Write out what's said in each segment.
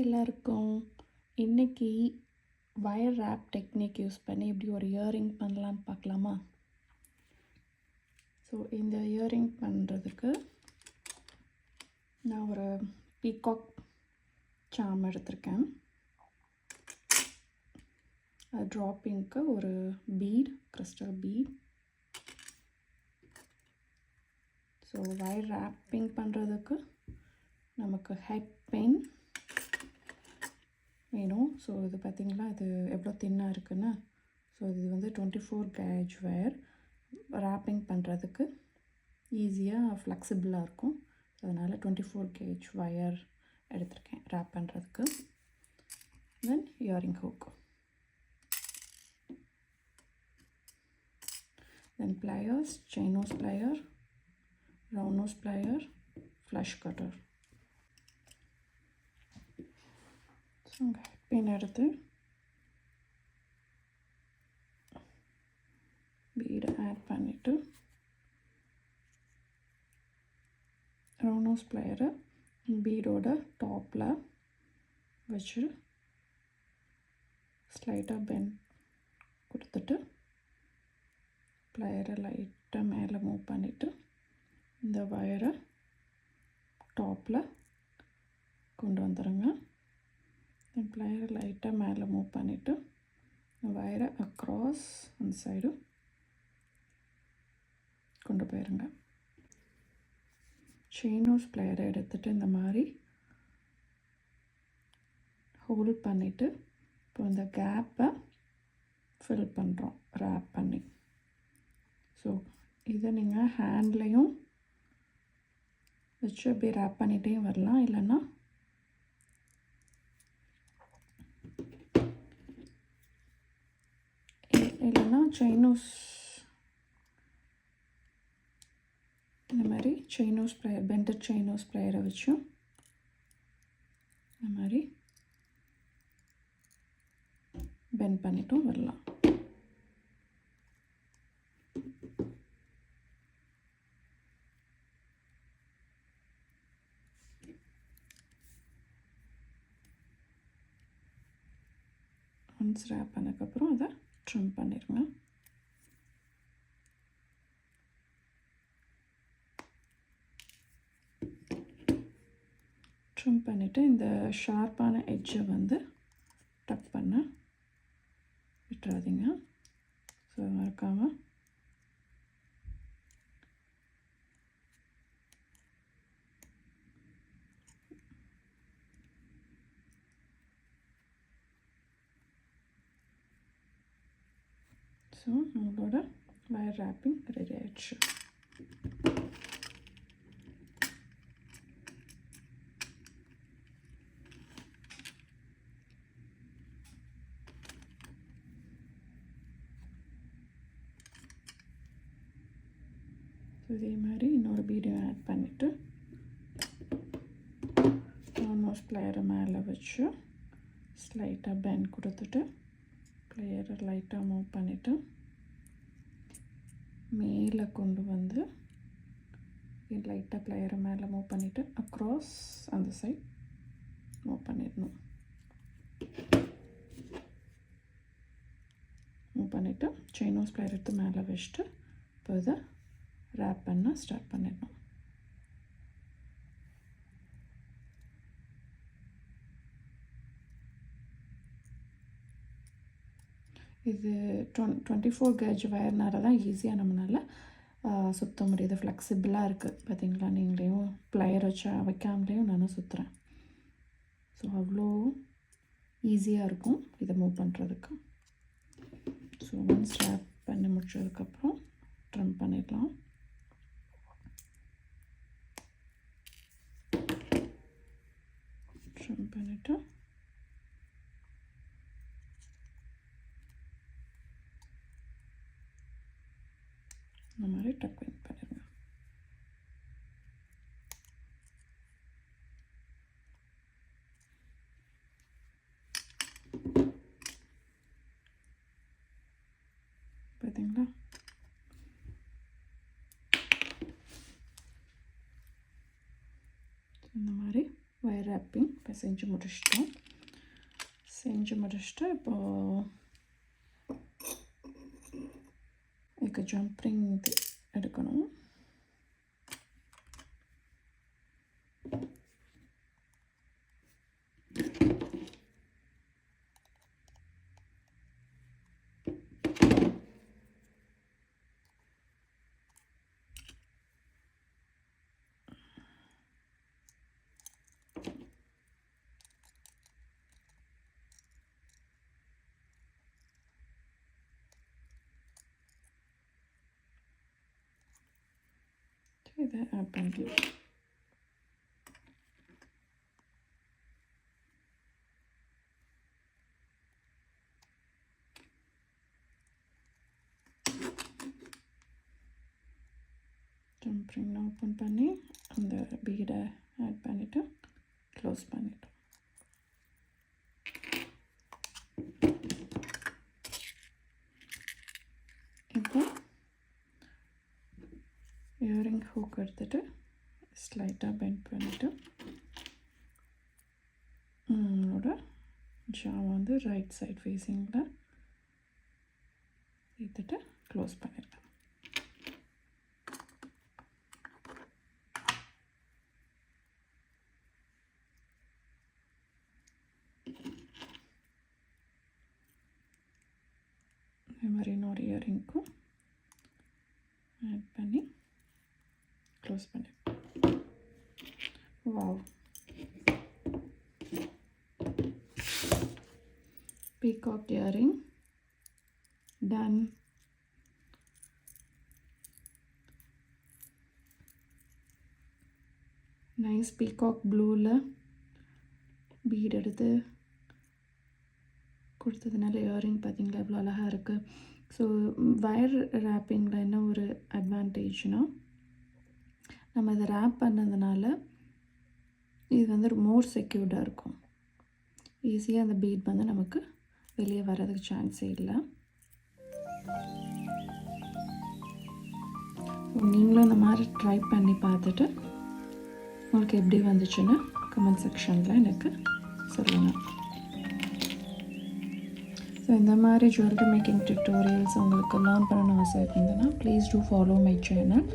எல்லாருக்கும். இன்னைக்கு wire rape technique use பண்ணி இப்படி ஒரு இயரிங் பண்ணலான்னு பார்க்கலாமா? ஸோ இந்த இயரிங் பண்ணுறதுக்கு நான் ஒரு பீகாக் சாம் எடுத்திருக்கேன். ட்ராப்பிங்க்கு ஒரு bead, crystal bead. So wire wrapping பண்ணுறதுக்கு நமக்கு ஹெட் பென் வேணும். ஸோ இது பார்த்திங்களா, இது எவ்வளோ தின்னாக இருக்குன்னு. ஸோ இது வந்து 24 கேஜ் வயர். ரேப்பிங் பண்ணுறதுக்கு ஈஸியாக ஃப்ளெக்சிபிளாக இருக்கும். அதனால் 24 கேஜ் வயர் எடுத்திருக்கேன் ரேப் பண்ணுறதுக்கு. Then earring hook, then pliers, chain nose plier, round nose plier, flush cutter. So pin எடுத்து பீடை ஆட் பண்ணிவிட்டு ரவுண்ட் நோஸ் ப்ளையரை பீடோட டாப்பில் வச்சு ஸ்லைட்டாக பெண்ட் கொடுத்துட்டு ப்ளையரை லைட்டாக மேலே மூவ் பண்ணிவிட்டு இந்த வயரை டாப்பில் கொண்டு வந்துடுங்க. தென் ப்ளையரை லைட்டாக மேலே மூவ் பண்ணிவிட்டு வயரை அக்ராஸ் அந்த சைடு கொண்டு போயிருங்க. செயின் நோஸ் ப்ளையரை எடுத்துகிட்டு இந்த மாதிரி ஹோல்ட் பண்ணிவிட்டு இப்போ இந்த கேப்பை ஃபில் பண்ணுறோம் ரேப் பண்ணி. ஸோ இதை நீங்கள் ஹேண்ட்லேயும் வச்சு அப்படியே ரேப் பண்ணிகிட்டே வரலாம், இல்லைன்னா செயின் நோஸ் இந்த மாதிரி chain nose plier, bended chain nose ப்ளையரை வச்சும் இந்த மாதிரி பெண்ட் பண்ணிட்டும் வரலாம். ஒன்ஸ் ரேப் பண்ணதுக்கப்புறம் அதை ட்ரிம் பண்ணிடுங்க. ட்ரிம் பண்ணிவிட்டு இந்த ஷார்ப்பான எட்ஜை வந்து டக் பண்ண விட்டுறாதீங்க. ஸோ மறக்காமல் ஸோ நம்மளோட வயர் ரேப்பிங் ரெடி ஆயிடுச்சு. ஸோ இதே மாதிரி இன்னொரு பீடியோ ஆட் பண்ணிவிட்டு ஆல்மோஸ்ட் ப்ளையரை மேலே வச்சு ஸ்லைட்டாக பெண்ட் கொடுத்துட்டு ப்ளையரை லைட்டாக மூவ் பண்ணிவிட்டு மேலே கொண்டு வந்து லைட்டாக ப்ளையரை மேலே மூவ் பண்ணிவிட்டு அக்ராஸ் அந்த சைட் மூவ் பண்ணிடணும். மூவ் பண்ணிவிட்டு செயின் நோஸ் ப்ளையர் எடுத்து மேலே வச்சுட்டு இப்போ இதை ரேப் பண்ண ஸ்டார்ட் பண்ணிடணும். இது 24 கேஜ் வயர்னால தான் ஈஸியாக நம்மளால் சுற்ற முடியுது. ஃப்ளெக்சிபிளாக இருக்குது பார்த்தீங்களா, நீங்களையும் ப்ளையர் வச்சு வைக்காமலேயும் நானும் சுற்றுறேன். ஸோ அவ்வளோ ஈஸியாக இருக்கும் இதை மூவ் பண்ணுறதுக்கு. ஸோ ஒன்ஸ் ரேப் பண்ணி முடிச்சதுக்கப்புறம் ட்ரிம் பண்ணிடலாம். ட்ரிம் பண்ணிவிட்டு இந்த மாதிரி டக் இன் பண்ணிடுங்க. பார்த்தீங்களா, இந்த மாதிரி ஒயர் ரேப்பிங் இப்போ செஞ்சு முடிச்சிட்டோம். இப்போது இதுக்கு ஜம்ப்ரிங் இது எடுக்கணும். இதை ஆட் பண்ணிக்கலாம். ஜம்ப்ரிங் ஓப்பன் பண்ணி அந்த பீடை ஆட் பண்ணிவிட்டு க்ளோஸ் பண்ணிட்டோம். இப்போ இயரிங் ஹூக் எடுத்துகிட்டு ஸ்லைட்டாக பெண்ட் பண்ணிவிட்டு நம்மளோட ஜா வந்து ரைட் சைட் ஃபேஸிங்கில் எடுத்துட்டு க்ளோஸ் பண்ணிடலாம். அதே மாதிரி இன்னொரு இயரிங்க்கும் ஆட் பண்ணி க்ளோஸ் பண்ணி. Wow, peacock earring done. Nice peacock ப்ளூவில் பீட் எடுத்து கொடுத்ததுனால இயரிங் பார்த்திங்களா எவ்வளோ அழகாக இருக்குது. ஸோ வயர் ரேப்பிங்கில் என்ன ஒரு அட்வான்டேஜ்னால், நம்ம இதை ரேப் பண்ணதுனால இது வந்து மோர் செக்யூர்டாக இருக்கும். ஈஸியாக அந்த பீட் வந்து நமக்கு வெளியே வர்றதுக்கு சான்ஸே இல்லை. நீங்களும் இந்த மாதிரி ட்ரை பண்ணி பார்த்துட்டு உங்களுக்கு எப்படி வந்துச்சுன்னு கமெண்ட் செக்ஷனில் எனக்கு சொல்லுங்கள். ஸோ இந்த மாதிரி ஜுவல்லரி மேக்கிங் டியூட்டோரியல்ஸ் உங்களுக்கு லேர்ன் பண்ணணும்னு ஆசை இருந்ததுன்னா please do follow my channel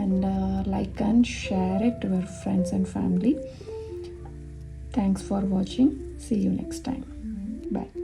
and like and share it to your friends and family. Thanks for watching. See you next time. Bye.